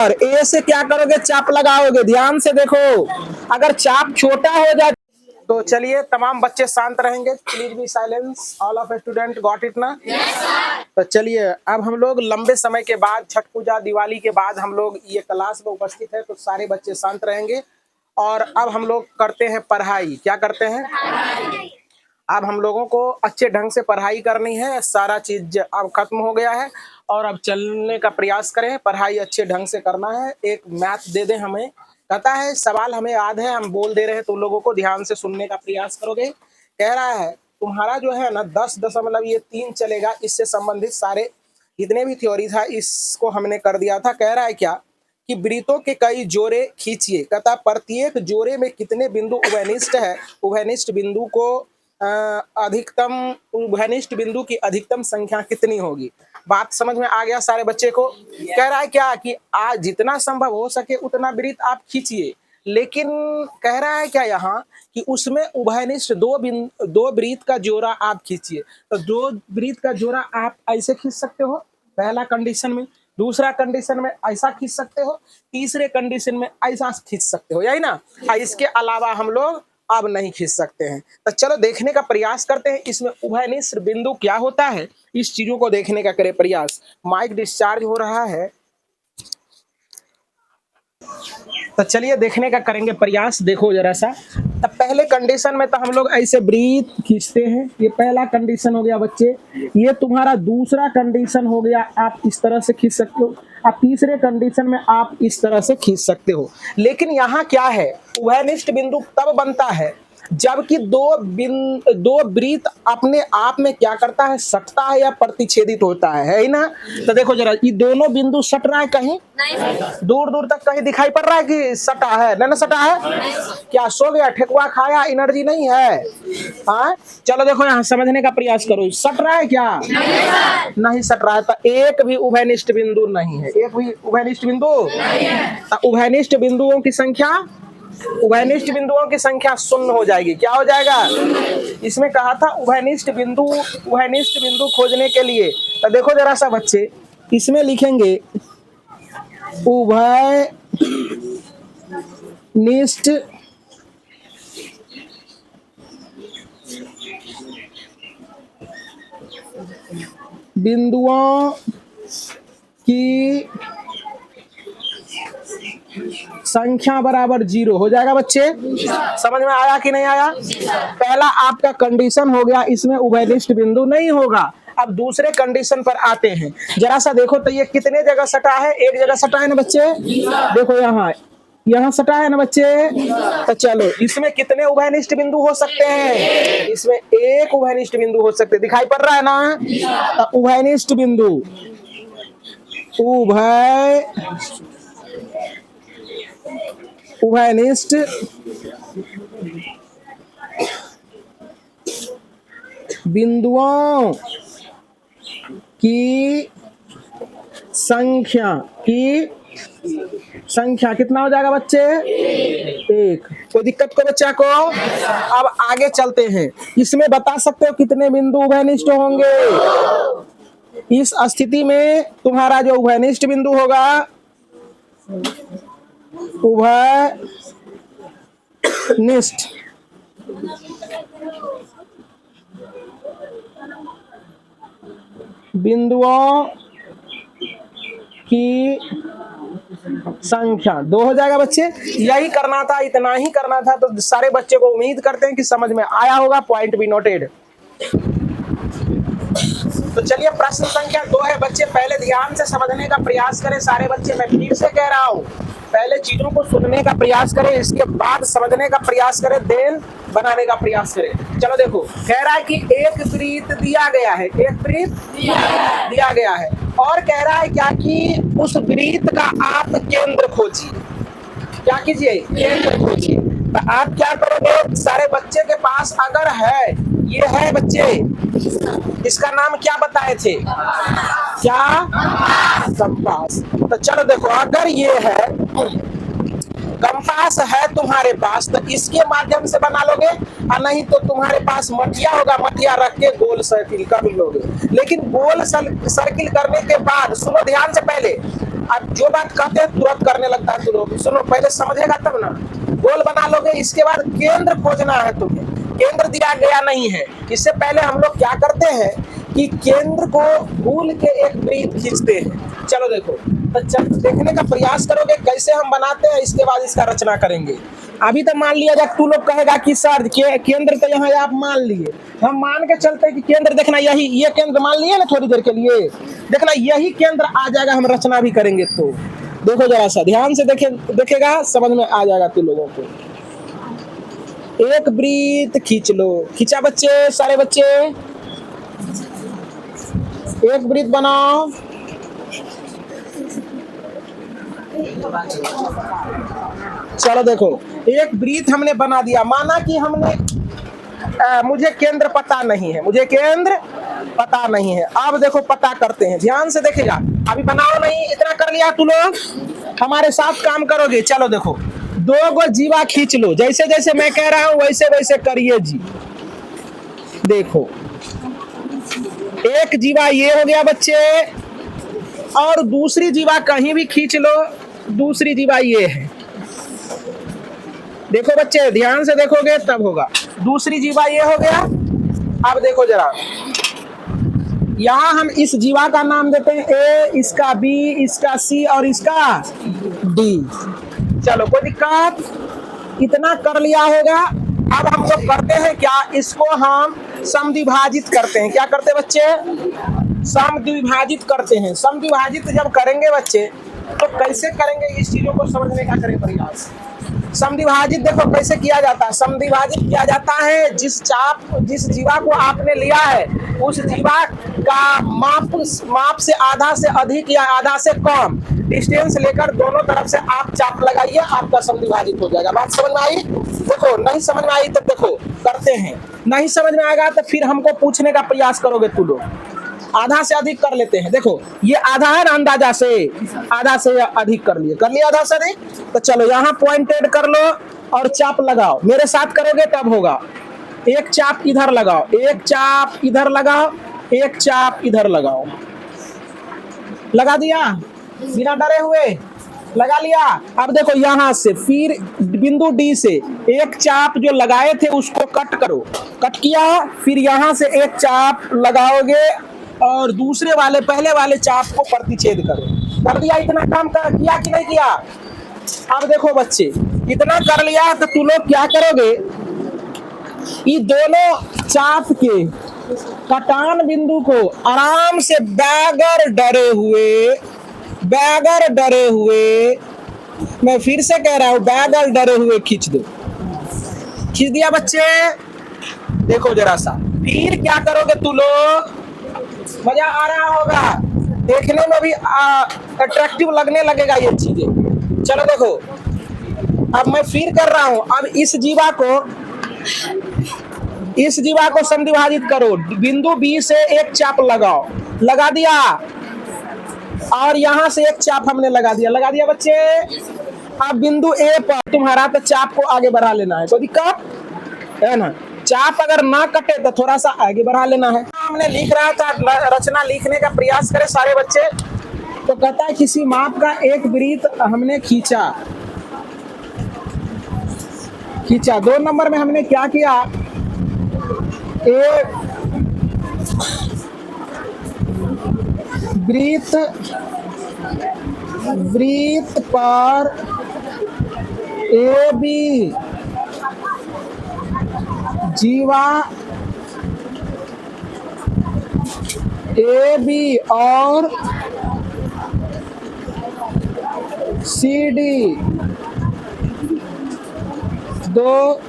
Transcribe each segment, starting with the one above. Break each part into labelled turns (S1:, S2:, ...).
S1: और ए से क्या करोगे, चाप लगाओगे। ध्यान से देखो, अगर चाप छोटा हो जाए तो चलिए तमाम बच्चे शांत रहेंगे। Please be silence, all of student got it ना? तो चलिए अब हम लोग लंबे समय के बाद, छठ पूजा दिवाली के बाद हम लोग ये क्लास में उपस्थित है, तो सारे बच्चे शांत रहेंगे। और अब हम लोग करते हैं पढ़ाई। क्या करते हैं? अब हम लोगों को अच्छे ढंग से पढ़ाई करनी है। सारा चीज अब खत्म हो गया है और अब चलने का प्रयास करें। पढ़ाई अच्छे ढंग से करना है। एक मैथ दे दें हमें, कहता है सवाल हमें याद है, हम बोल दे रहे हैं, तुम लोगों को ध्यान से सुनने का प्रयास करोगे। कह रहा है तुम्हारा जो है ना 10.3 चलेगा, इससे संबंधित सारे जितने भी थ्योरी था इसको हमने कर दिया था। कह रहा है क्या कि वृत्तों के कई जोड़े खींचिए। कहता प्रत्येक जोड़े में कितने बिंदु उभयनिष्ठ है, उभयनिष्ठ बिंदु को अधिकतम, उभयनिष्ठ बिंदु की अधिकतम संख्या कितनी होगी। बात समझ में आ गया सारे बच्चे को? कह रहा है क्या कि आज जितना संभव हो सके उतना वृत्त आप खींचिए, लेकिन कह रहा है क्या यहाँ कि उसमें उभयनिष्ठ दो वृत्त का जोड़ा आप खींचिए। तो दो वृत्त का जोड़ा आप ऐसे खींच सकते हो पहला कंडीशन में, दूसरा कंडीशन में ऐसा खींच सकते हो, तीसरे कंडीशन में ऐसा खींच सकते हो, यही ना? इसके अलावा हम लोग अब नहीं खींच सकते हैं। तो चलो देखने का प्रयास करते हैं इसमें उभयनिष्ठ बिंदु क्या होता है, इस चीजों को देखने का करें प्रयास। माइक डिस्चार्ज हो रहा है, तो चलिए देखने का करेंगे प्रयास। देखो जरा सा, तब पहले कंडीशन में तो हम लोग ऐसे वृत्त खींचते हैं। ये पहला कंडीशन हो गया बच्चे। ये तुम्हारा दूसरा कंडीशन हो गया, आप इस तरह से खींच सकते हो। अब तीसरे कंडीशन में आप इस तरह से खींच सकते हो। लेकिन यहाँ क्या है, उभयनिष्ठ बिंदु तब बनता है जबकि दो वृत्त अपने आप में क्या करता है, सटता है या प्रतिच्छेदित होता है ही ना? तो देखो जरा, ये दोनों बिंदु सट रहा है कहीं दूर दूर तक, कहीं दिखाई पड़ रहा है कि सटा है? ना सटा है? क्या सो गया, ठेकुआ खाया, एनर्जी नहीं है? हाँ चलो देखो यहाँ समझने का प्रयास करो, सट रहा है क्या? नहीं सट रहा है। तो एक भी उभयनिष्ठ बिंदु नहीं है, एक भी उभयनिष्ठ बिंदु। तो उभयनिष्ठ बिंदुओं की संख्या, उभयनिष्ठ बिंदुओं की संख्या शून्य हो जाएगी। क्या हो जाएगा? इसमें कहा था उभयनिष्ठ बिंदु खोजने के लिए। तो देखो जरा सा बच्चे, इसमें लिखेंगे उभयनिष्ठ बिंदुओं की संख्या बराबर 0 हो जाएगा। बच्चे समझ में आया कि नहीं आया? पहला आपका कंडीशन हो गया, इसमें उभयनिष्ठ बिंदु नहीं होगा। अब दूसरे कंडीशन पर आते हैं, जरा सा देखो तो ये कितने जगह सटा है? एक जगह सटा है ना बच्चे, देखो यहाँ सटा है ना बच्चे। तो चलो इसमें कितने उभयनिष्ठ बिंदु हो सकते हैं? इसमें एक उभयनिष्ठ बिंदु हो सकते हैं, दिखाई पड़ रहा है ना? तो उभयनिष्ठ बिंदु, उभयनिष्ठ बिंदुओं की संख्या कितना हो जाएगा बच्चे? एक। कोई दिक्कत को बच्चा को? अब आगे चलते हैं, इसमें बता सकते हो कितने बिंदु उभयनिष्ठ होंगे? इस स्थिति में तुम्हारा जो उभयनिष्ठ बिंदु होगा, उभयनिष्ठ बिंदुओं की संख्या 2 हो जाएगा बच्चे। यही करना था, इतना ही करना था। तो सारे बच्चे को उम्मीद करते हैं कि समझ में आया होगा। Point be noted. तो चलिए प्रश्न संख्या 2 है बच्चे, पहले ध्यान से समझने का प्रयास करें सारे बच्चे। मैं फिर से कह रहा हूँ, पहले चीजों को सुनने का प्रयास करें, इसके बाद समझने का प्रयास करें, देन बनाने का प्रयास करें। चलो देखो, कह रहा है कि एक वृत्त दिया गया है, एक वृत्त दिया गया है, और कह रहा है क्या कि उस वृत्त का आप केंद्र खोजिए। क्या कीजिए? केंद्र खोजिए। तो आप क्या करोगे, सारे बच्चे के पास अगर है, ये है बच्चे, इसका नाम क्या बताए थे? क्या? कंपास। तो चलो देखो, अगर ये है कंपास है तुम्हारे पास, तो इसके माध्यम से बना लोगे, और नहीं तो तुम्हारे पास मटिया होगा, मटिया रख के गोल सर्किल कर लोगे। लेकिन गोल सर्किल करने के बाद, सुनो ध्यान से, पहले अब जो बात कहते हैं तुरंत करने लगता है। तू लोग सुनो, पहले समझेगा तब ना। गोल बना लोगे, इसके बाद केंद्र खोजना है तुम्हें। केंद्र दिया गया नहीं है। इससे पहले हम लोग क्या करते हैं कि केंद्र को भूल के एक वृत्त खींचते हैं। चलो देखो, तो देखने का प्रयास करोगे कैसे हम बनाते हैं, इसके बाद इसका रचना करेंगे। अभी तो मान लिया जाए, तू लोग कहेगा कि सर केंद्र तो यहाँ आप मान लिए, हम मान के चलते हैं कि केंद्र देखना यही, ये केंद्र मान लिए ना थोड़ी देर के लिए, देखना यही केंद्र आ जाएगा, हम रचना भी करेंगे। तो देखो जरा सा ध्यान से देखेगा, समझ में आ जाएगा तू लोगों को। एक वृत्त खींच लो, खींचा बच्चे, सारे बच्चे एक वृत्त बनाओ। चलो देखो, एक वृत्त हमने बना दिया, माना कि हमने मुझे केंद्र पता नहीं है, मुझे केंद्र पता नहीं है। अब देखो पता करते हैं, ध्यान से देखेगा। अभी बनाओ नहीं, इतना कर लिया तू लोग, हमारे साथ काम करोगे। चलो देखो, दो गो जीवा खींच लो, जैसे जैसे मैं कह रहा हूं वैसे वैसे करिए जी। देखो, एक जीवा ये हो गया बच्चे, और दूसरी जीवा कहीं भी खींच लो, दूसरी जीवा ये है। देखो बच्चे, ध्यान से देखोगे तब होगा। दूसरी जीवा ये हो गया। अब देखो जरा, यहां हम इस जीवा का नाम देते हैं ए, इसका बी, इसका सी और इसका डी। चलो कोई दिक्कत, इतना कर लिया होगा। अब हम लोग करते हैं क्या, इसको हम समद्विभाजित करते हैं। क्या करते हैं बच्चे, समद्विभाजित करते हैं। समद्विभाजित जब करेंगे बच्चे, तो कैसे करेंगे, इस चीजों को समझने का करें प्रयास। समद्विभाजित देखो कैसे किया जाता है। समद्विभाजित किया जाता है, जिस जीवा को आपने लिया है, उस जीवा का माप से आधा से अधिक या आधा से कम डिस्टेंस लेकर दोनों तरफ से आप चाप लगाइए, आपका समद्विभाजित हो जाएगा। बात समझ में आई? देखो, नहीं समझ में आई तो देखो करते हैं, नहीं समझ में आएगा तो फिर हमको पूछने का प्रयास करोगे तू लोग। आधा से अधिक कर लेते हैं। देखो ये आधा है ना, अंदाजा से आधा से अधिक कर लिया आधा से अधिक। तो चलो यहाँ पॉइंटेड कर लो और चाप लगाओ, मेरे साथ करोगे तब होगा। एक चाप इधर लगाओ, एक चाप इधर लगाओ, एक चाप इधर लगाओ। लगा दिया बिना डरे हुए, लगा लिया। अब देखो यहाँ से फिर बिंदु डी से एक चाप जो लगाए थे उसको कट करो, कट किया, फिर यहाँ से एक चाप लगाओगे और दूसरे वाले पहले वाले चाप को प्रतिच्छेद करो। कर दिया, इतना काम किया कि नहीं किया? अब देखो बच्चे, इतना कर लिया तो तू लोग क्या करोगे, ये दोनों चाप के कटान बिंदु को आराम से बगैर डरे हुए, मैं फिर से कह रहा हूं, बगैर डरे हुए खींच दो। खींच दिया बच्चे, देखो जरा सा, फिर क्या करोगे तू लोग, मजा आ रहा होगा, देखने में भी अट्रैक्टिव लगने लगेगा ये चीजें। चलो देखो, अब मैं फिर कर रहा हूं। अब इस जीवा को समद्विभाजित करो, बिंदु बी से एक चाप लगाओ, लगा दिया, और यहां से एक चाप हमने लगा दिया बच्चे। अब बिंदु ए पर तुम्हारा तो चाप को आगे बढ़ा लेना है, कोई दिक्कत है ना? चाप अगर ना कटे तो थोड़ा सा आगे बढ़ा लेना है। हमने लिख रहा था, रचना लिखने का प्रयास करें सारे बच्चे। तो कहता है किसी माप का एक वृत्त हमने खींचा। 2 नंबर में हमने क्या किया, एक वृत्त पर ए बी जीवा ए बी और सी डी दो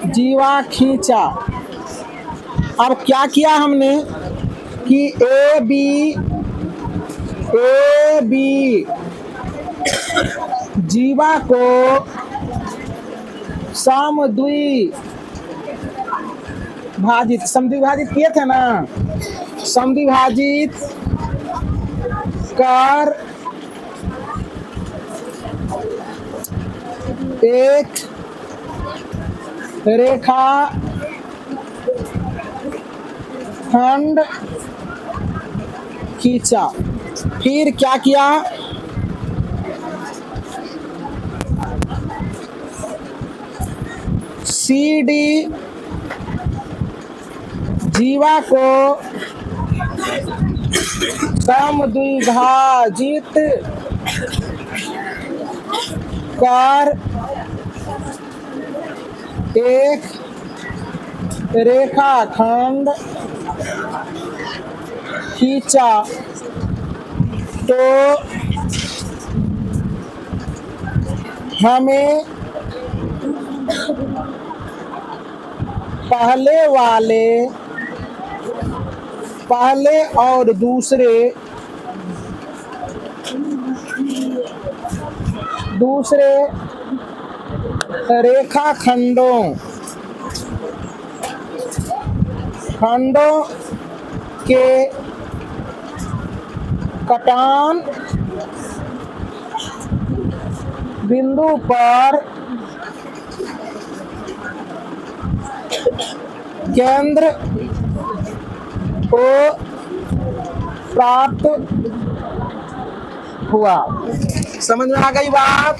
S1: जीवा खींचा। अब क्या किया हमने कि ए बी जीवा को समद्विभाजित किए थे ना, समद्विभाजित कर एक रेखा खंड खींचा। फिर क्या किया, सी डी जीवा को समद्विभाजित कर एक रेखाखंड खींचा तो हमें पहले और दूसरे रेखाखंडों के कटान बिंदु पर केंद्र को प्राप्त हुआ। समझ में आ गई बात?